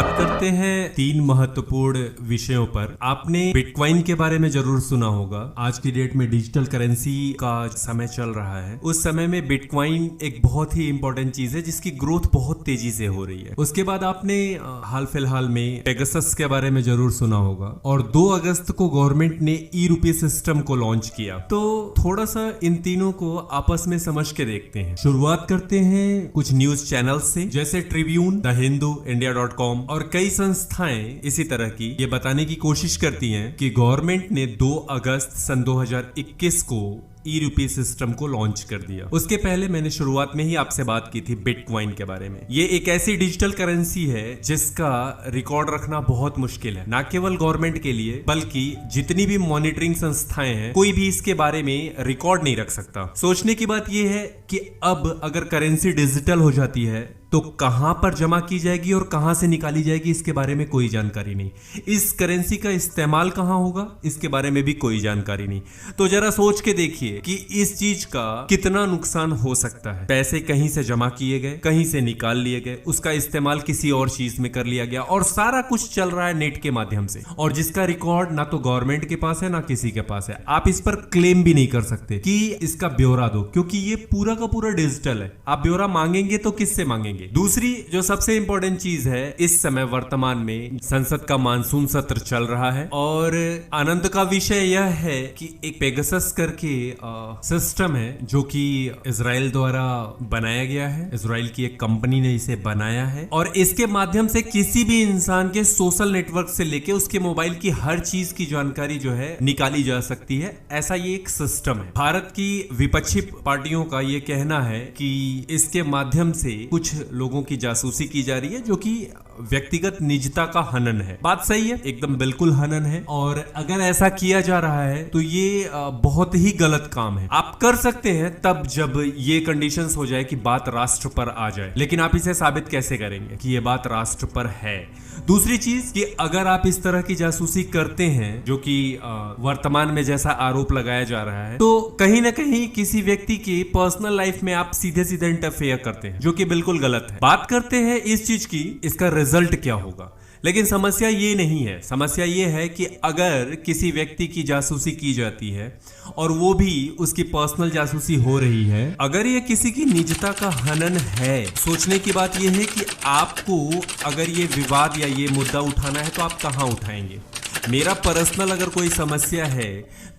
बात करते हैं 3 महत्वपूर्ण विषयों पर। आपने बिटकॉइन के बारे में जरूर सुना होगा। आज की डेट में डिजिटल करेंसी का समय चल रहा है। उस समय में बिटकॉइन एक बहुत ही इंपॉर्टेंट चीज है जिसकी ग्रोथ बहुत तेजी से हो रही है। उसके बाद आपने हाल फिलहाल में पेगासस के बारे में जरूर सुना होगा और 2 अगस्त को गवर्नमेंट ने ई-रुपये सिस्टम को लॉन्च किया। तो थोड़ा सा इन तीनों को आपस में समझ के देखते हैं। शुरुआत करते हैं कुछ न्यूज चैनल से, जैसे ट्रिब्यून, द हिंदू, इंडिया.com और कई संस्थाएं इसी तरह की ये बताने की कोशिश करती हैं कि गवर्नमेंट ने 2 अगस्त सन 2021 को ई-रुपये सिस्टम को लॉन्च कर दिया। उसके पहले मैंने शुरुआत में ही आपसे बात की थी बिटकॉइन के बारे में। ये एक ऐसी डिजिटल करेंसी है जिसका रिकॉर्ड रखना बहुत मुश्किल है, ना केवल गवर्नमेंट के लिए बल्कि जितनी भी मॉनिटरिंग संस्थाएं हैं, कोई भी इसके बारे में रिकॉर्ड नहीं रख सकता। सोचने की बात यह है कि अब अगर करेंसी डिजिटल हो जाती है तो कहां पर जमा की जाएगी और कहां से निकाली जाएगी, इसके बारे में कोई जानकारी नहीं। इस करेंसी का इस्तेमाल कहां होगा, इसके बारे में भी कोई जानकारी नहीं। तो जरा सोच के देखिए कि इस चीज का कितना नुकसान हो सकता है। पैसे कहीं से जमा किए गए, कहीं से निकाल लिए गए, उसका इस्तेमाल किसी और चीज में कर लिया गया और सारा कुछ चल रहा है नेट के माध्यम से, और जिसका रिकॉर्ड ना तो गवर्नमेंट के पास है ना किसी के पास है। आप इस पर क्लेम भी नहीं कर सकते कि इसका ब्यौरा दो, क्योंकि ये पूरा का पूरा डिजिटल है। आप ब्यौरा मांगेंगे तो किससे मांगेंगे? दूसरी जो सबसे इंपॉर्टेंट चीज है, इस समय वर्तमान में संसद का मानसून सत्र चल रहा है और आनंद का विषय यह है कि एक पेगासस करके सिस्टम है जो कि इजराइल द्वारा बनाया गया है। इजराइल की एक कंपनी ने इसे बनाया है और इसके माध्यम से किसी भी इंसान के सोशल नेटवर्क से लेके उसके मोबाइल की हर चीज की जानकारी जो है निकाली जा सकती है। ऐसा ये एक सिस्टम है। भारत की विपक्षी पार्टियों का ये कहना है कि इसके माध्यम से कुछ लोगों की जासूसी की जा रही है, जो कि व्यक्तिगत निजता का हनन है। बात सही है, एकदम बिल्कुल हनन है। और अगर ऐसा किया जा रहा है तो ये बहुत ही गलत काम है। आप कर सकते हैं तब जब ये कंडीशंस हो जाए कि बात राष्ट्र पर आ जाए, लेकिन आप इसे साबित कैसे करेंगे कि ये बात राष्ट्र पर है? दूसरी चीज कि अगर आप इस तरह की जासूसी करते हैं, जो कि वर्तमान में जैसा आरोप लगाया जा रहा है, तो कहीं ना कहीं किसी व्यक्ति की पर्सनल लाइफ में आप सीधे सीधे इंटरफेयर करते हैं, जो कि बिल्कुल गलत है। बात करते हैं इस चीज की, इसका रिजल्ट क्या होगा। लेकिन समस्या ये नहीं है। समस्या ये है कि अगर किसी व्यक्ति की जासूसी की जाती है और वो भी उसकी पर्सनल जासूसी हो रही है, अगर ये किसी की निजता का हनन है, सोचने की बात ये है कि आपको अगर ये विवाद या ये मुद्दा उठाना है तो आप कहाँ उठाएंगे। मेरा पर्सनल अगर कोई समस्या है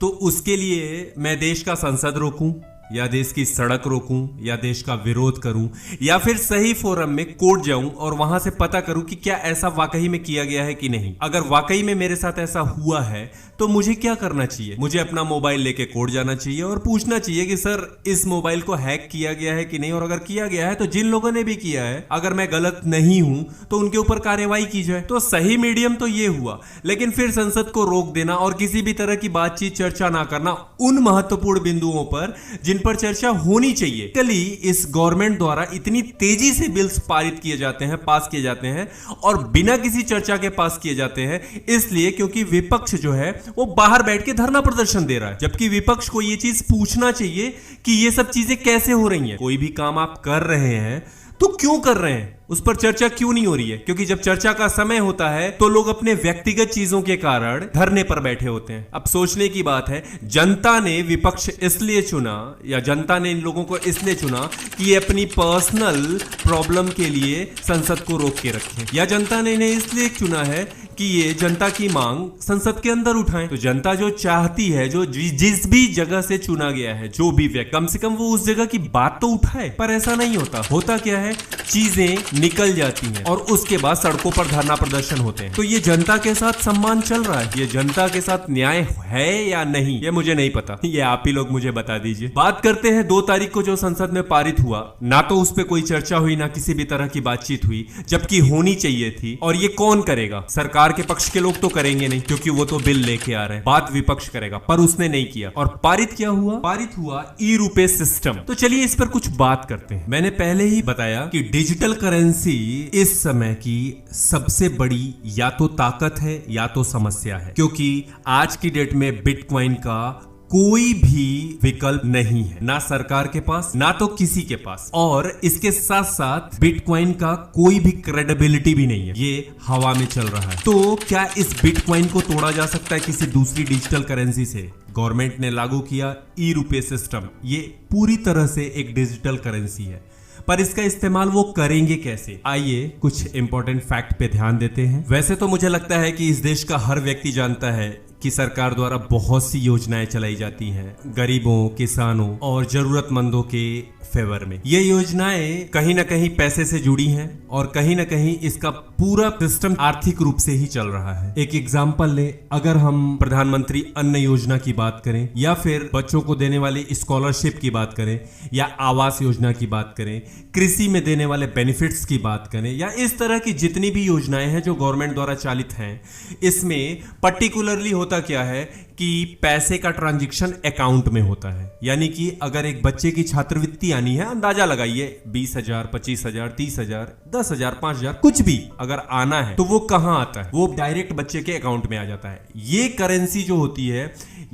तो उसके लिए मैं देश का संसद रोकूं या देश की सड़क रोकूं या देश का विरोध करूं या फिर सही फोरम में कोर्ट जाऊं और वहां से पता करूं कि क्या ऐसा वाकई में किया गया है कि नहीं। अगर वाकई में मेरे साथ ऐसा हुआ है तो मुझे क्या करना चाहिए? मुझे अपना मोबाइल लेके कोर्ट जाना चाहिए और पूछना चाहिए कि सर इस मोबाइल को हैक किया गया है कि नहीं, और अगर किया गया है तो जिन लोगों ने भी किया है, अगर मैं गलत नहीं हूं तो उनके ऊपर कार्रवाई की जाए। तो सही मीडियम तो ये हुआ। लेकिन फिर संसद को रोक देना और किसी भी तरह की बातचीत चर्चा ना करना उन महत्वपूर्ण बिंदुओं पर जिन पर चर्चा होनी चाहिए। कली इस गवर्नमेंट द्वारा इतनी तेजी से बिल्स पारित किए जाते हैं, पास किए जाते हैं और बिना किसी चर्चा के पास किए जाते हैं, इसलिए क्योंकि विपक्ष जो है वो बाहर बैठ के धरना प्रदर्शन दे रहा है। जबकि विपक्ष को ये चीज पूछना चाहिए कि ये सब चीजें कैसे हो रही हैं। कोई भी काम आप कर रहे हैं तो क्यों कर रहे हैं, उस पर चर्चा क्यों नहीं हो रही है? क्योंकि जब चर्चा का समय होता है तो लोग अपने व्यक्तिगत चीजों के कारण धरने पर बैठे होते हैं। अब सोचने की बात है, जनता ने विपक्ष इसलिए चुना या जनता ने इन लोगों को इसलिए चुना कि ये अपनी पर्सनल प्रॉब्लम के लिए संसद को रोक के रखें, या जनता ने इन्हें इसलिए चुना है कि ये जनता की मांग संसद के अंदर उठाएं। तो जनता जो चाहती है, जो जिस भी जगह से चुना गया है, जो भी व्यक्ति, कम से कम वो उस जगह की बात तो उठाए। पर ऐसा नहीं होता। होता क्या है, चीजें निकल जाती हैं और उसके बाद सड़कों पर धरना प्रदर्शन होते हैं। तो ये जनता के साथ सम्मान चल रहा है, ये जनता के साथ न्याय है या नहीं, ये मुझे नहीं पता। ये आप ही लोग मुझे बता दीजिए। बात करते हैं 2 तारीख को जो संसद में पारित हुआ, ना तो उस पर कोई चर्चा हुई, ना किसी भी तरह की बातचीत हुई, जबकि होनी चाहिए थी। और ये कौन करेगा? सरकार के पक्ष के लोग तो करेंगे नहीं, क्योंकि वो तो बिल लेके आ रहे हैं। बात विपक्ष करेगा, पर उसने नहीं किया। और पारित क्या हुआ? पारित हुआ ई-रुपये सिस्टम। तो चलिए इस पर कुछ बात करते हैं। मैंने पहले ही बताया कि डिजिटल करेंसी इस समय की सबसे बड़ी या तो ताकत है या तो समस्या है, क्योंकि आज की डेट में बिटकॉइन का कोई भी विकल्प नहीं है, ना सरकार के पास ना तो किसी के पास, और इसके साथ साथ बिटकॉइन का कोई भी क्रेडिबिलिटी भी नहीं है, ये हवा में चल रहा है। तो क्या इस बिटकॉइन को तोड़ा जा सकता है किसी दूसरी डिजिटल करेंसी से? गवर्नमेंट ने लागू किया ई रुपए सिस्टम, ये पूरी तरह से एक डिजिटल करेंसी है, पर इसका इस्तेमाल वो करेंगे कैसे? आइए कुछ इंपॉर्टेंट फैक्ट पे ध्यान देते हैं। वैसे तो मुझे लगता है कि इस देश का हर व्यक्ति जानता है कि सरकार द्वारा बहुत सी योजनाएं चलाई जाती हैं गरीबों, किसानों और जरूरतमंदों के फेवर में। ये योजनाएं कहीं ना कहीं पैसे से जुड़ी हैं और कहीं ना कहीं इसका पूरा सिस्टम आर्थिक रूप से ही चल रहा है। एक एग्जांपल ले, अगर हम प्रधानमंत्री अन्न योजना की बात करें, या फिर बच्चों को देने वाली स्कॉलरशिप की बात करें, या आवास योजना की बात करें, कृषि में देने वाले बेनिफिट्स की बात करें, या इस तरह की जितनी भी योजनाएं हैं जो गवर्नमेंट द्वारा चालित हैं, इसमें पर्टिकुलरली होता क्या है कि पैसे का ट्रांजैक्शन अकाउंट में होता है। यानी कि अगर एक बच्चे की छात्रवृत्ति आनी है, अंदाजा लगाइए 20,000, 25,000, 30,000, 10,000, 5,000, कुछ भी अगर आना है तो वो कहां आता है? वो डायरेक्ट बच्चे के अकाउंट में आ जाता है। ये करेंसी जो होती है,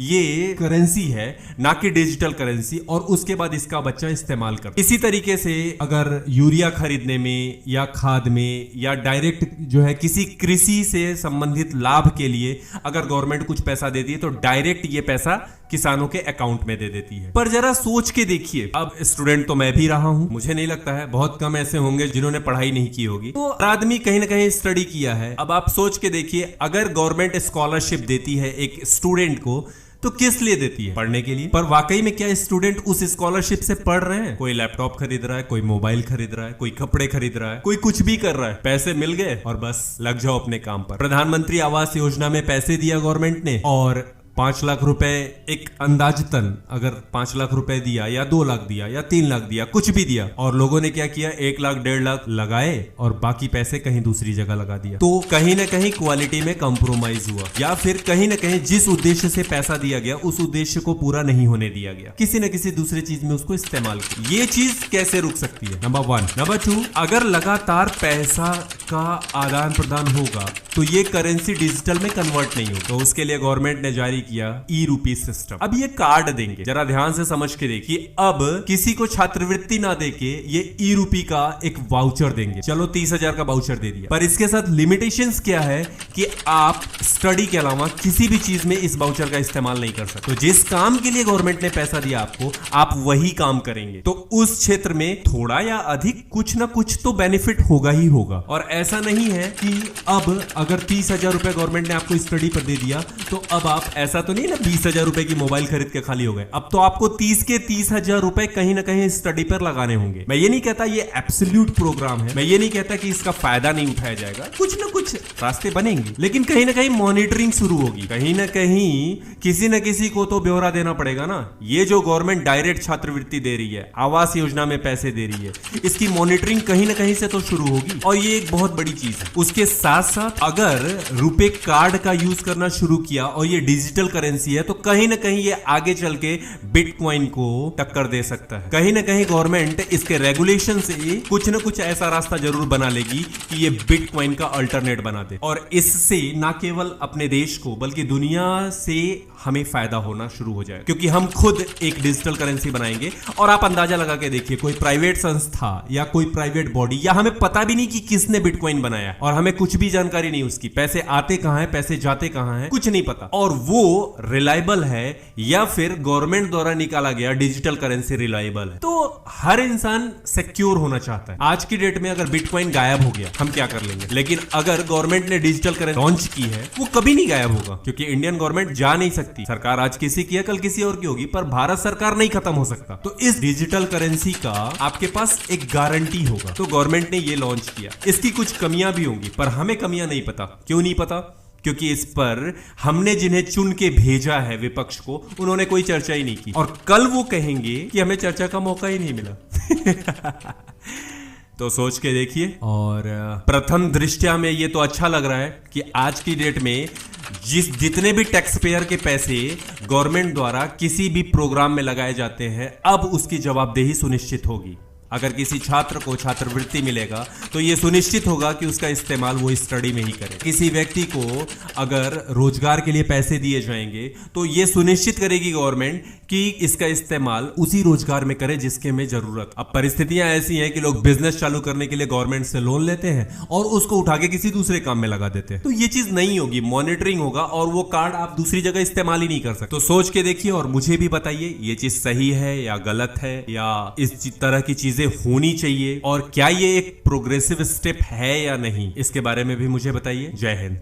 ये करेंसी है, ना कि डिजिटल करेंसी, और उसके बाद इसका बच्चा इस्तेमाल करता है। इसी तरीके से अगर यूरिया खरीदने में या खाद में या डायरेक्ट जो है किसी कृषि से संबंधित लाभ के लिए अगर गवर्नमेंट कुछ पैसा देती है तो डायरेक्ट ये पैसा किसानों के अकाउंट में दे देती है। पर जरा सोच के देखिए, अब स्टूडेंट तो मैं भी रहा हूं, मुझे नहीं लगता है बहुत कम ऐसे होंगे जिन्होंने पढ़ाई नहीं की होगी, तो आदमी कहीं ना कहीं स्टडी किया है। अब आप सोच के देखिए, अगर गवर्नमेंट स्कॉलरशिप देती है एक स्टूडेंट को तो किस लिए देती है? पढ़ने के लिए। पर वाकई में क्या स्टूडेंट उस स्कॉलरशिप से पढ़ रहे हैं? कोई लैपटॉप खरीद रहा है, कोई मोबाइल खरीद रहा है, कोई कपड़े खरीद रहा है, कोई कुछ भी कर रहा है, पैसे मिल गए और बस लग जाओ अपने काम पर। प्रधानमंत्री आवास योजना में पैसे दिया गवर्नमेंट ने, और 5 लाख रुपए एक अंदाजतन अगर 5 लाख रुपए दिया या 2 लाख दिया या 3 लाख दिया, कुछ भी दिया, और लोगों ने क्या किया, 1 लाख 1.5 लाख लगाए और बाकी पैसे कहीं दूसरी जगह लगा दिया, तो कहीं ना कहीं क्वालिटी में कंप्रोमाइज हुआ, या फिर कहीं ना कहीं जिस उद्देश्य से पैसा दिया गया उस उद्देश्य को पूरा नहीं होने दिया गया, किसी न किसी दूसरी चीज में उसको इस्तेमाल किया। ये चीज कैसे रुक सकती है? नंबर 1। नंबर 2, अगर लगातार पैसा का आदान प्रदान होगा तो ये करेंसी डिजिटल में कन्वर्ट नहीं होगा। तो उसके लिए गवर्नमेंट ने जारी किया ई रुपी सिस्टम। अब ये कार्ड देंगे, जरा ध्यान से समझ के देखिए, अब किसी को छात्रवृत्ति ना देके ये ई रुपी का एक वाउचर देंगे। चलो 30,000 का वाउचर दे दिया, पर इसके साथ लिमिटेशंस क्या है कि आप स्टडी के अलावा किसी भी चीज में इस वाउचर का इस्तेमाल नहीं कर सकते। तो जिस काम के लिए गवर्नमेंट ने पैसा दिया आपको, आप वही काम करेंगे, तो उस क्षेत्र में थोड़ा या अधिक कुछ ना कुछ तो बेनिफिट होगा ही होगा। और ऐसा नहीं है कि अब अगर 30,000 रुपए गवर्नमेंट ने आपको स्टडी पर दे दिया तो अब आप, ऐसा तो नहीं ना 20,000 रुपए की मोबाइल खरीद के खाली हो गए, अब तो आपको 30 के 30,000 रुपए कहीं ना कहीं स्टडी पर लगाने होंगे। मैं ये नहीं कहता ये एब्सोल्यूट प्रोग्राम है, मैं ये नहीं कहता कि इसका फायदा नहीं उठाया जाएगा, कुछ ना कुछ रास्ते बनेंगे, लेकिन कहीं ना कहीं मॉनिटरिंग शुरू होगी, कहीं ना कहीं किसी न किसी को तो ब्यौरा देना पड़ेगा ना। ये जो गवर्नमेंट डायरेक्ट छात्रवृत्ति दे रही है, आवास योजना में पैसे दे रही है, इसकी मॉनिटरिंग कहीं ना कहीं से तो शुरू होगी, और ये एक बहुत बड़ी चीज है। उसके साथ साथ अगर रुपए कार्ड का यूज करना शुरू किया और ये डिजिटल करेंसी है, तो कहीं ना कहीं ये आगे चल के बिटकॉइन को टक्कर दे सकता है। कहीं ना कहीं गवर्नमेंट इसके रेगुलेशन से कुछ ना कुछ ऐसा रास्ता जरूर बना लेगी कि ये बिटकॉइन का अल्टरनेट बना दे, और इससे ना केवल अपने देश को बल्कि दुनिया से हमें फायदा होना शुरू हो जाए, क्योंकि हम खुद एक डिजिटल करेंसी बनाएंगे। और आप अंदाजा लगा के देखिए, कोई प्राइवेट संस्था या कोई प्राइवेट बॉडी, या हमें पता भी नहीं कि किसने बिटकॉइन बनाया, और हमें कुछ भी जानकारी नहीं उसकी, पैसे आते कहां है, पैसे जाते कहां है, कुछ नहीं पता, और वो रिलायबल है या फिर गवर्नमेंट द्वारा निकाला गया डिजिटल करेंसी रिलायबल है, तो हर इंसान सिक्योर होना चाहता है। आज की डेट में अगर बिटकॉइन गायब हो गया, हम क्या कर लेंगे? लेकिन अगर गवर्नमेंट ने डिजिटल करेंसी लॉन्च की है, वो कभी नहीं गायब होगा, क्योंकि इंडियन गवर्नमेंट जा नहीं सकती। सरकार आज किसी की है, कल किसी और की होगी, पर भारत सरकार नहीं खत्म हो सकता। तो इस डिजिटल करेंसी का आपके पास एक गारंटी होगा, तो गवर्नमेंट ने ये लॉन्च किया। इसकी कुछ कमियां भी होंगी, पर हमें कमियां नहीं पता। क्यों नहीं पता? क्योंकि इस पर हमने जिन्हें चुन के भेजा है विपक्ष को, उन्होंने कोई चर्चा ही नहीं की, और कल वो कहेंगे कि हमें चर्चा का मौका ही नहीं मिला। तो सोच के देखिए। और प्रथम दृष्टया में ये तो अच्छा लग रहा है कि आज की डेट में जितने भी टैक्स पेयर के पैसे गवर्नमेंट द्वारा किसी भी प्रोग्राम में लगाए जाते हैं, अब उसकी जवाबदेही सुनिश्चित होगी। अगर किसी छात्र को छात्रवृत्ति मिलेगा तो ये सुनिश्चित होगा कि उसका इस्तेमाल वो स्टडी में ही करे। किसी व्यक्ति को अगर रोजगार के लिए पैसे दिए जाएंगे तो ये सुनिश्चित करेगी गवर्नमेंट कि इसका इस्तेमाल उसी रोजगार में करे जिसके में जरूरत। अब परिस्थितियां ऐसी हैं कि लोग बिजनेस चालू करने के लिए गवर्नमेंट से लोन लेते हैं और उसको उठा के किसी दूसरे काम में लगा देते हैं। तो ये चीज नहीं होगी, मॉनिटरिंग होगा और वो कार्ड आप दूसरी जगह इस्तेमाल ही नहीं कर सकते। तो सोच के देखिए और मुझे भी बताइए ये चीज सही है या गलत है, या इस तरह की चीजें होनी चाहिए, और क्या ये एक प्रोग्रेसिव स्टेप है या नहीं, इसके बारे में भी मुझे बताइए। जय हिंद।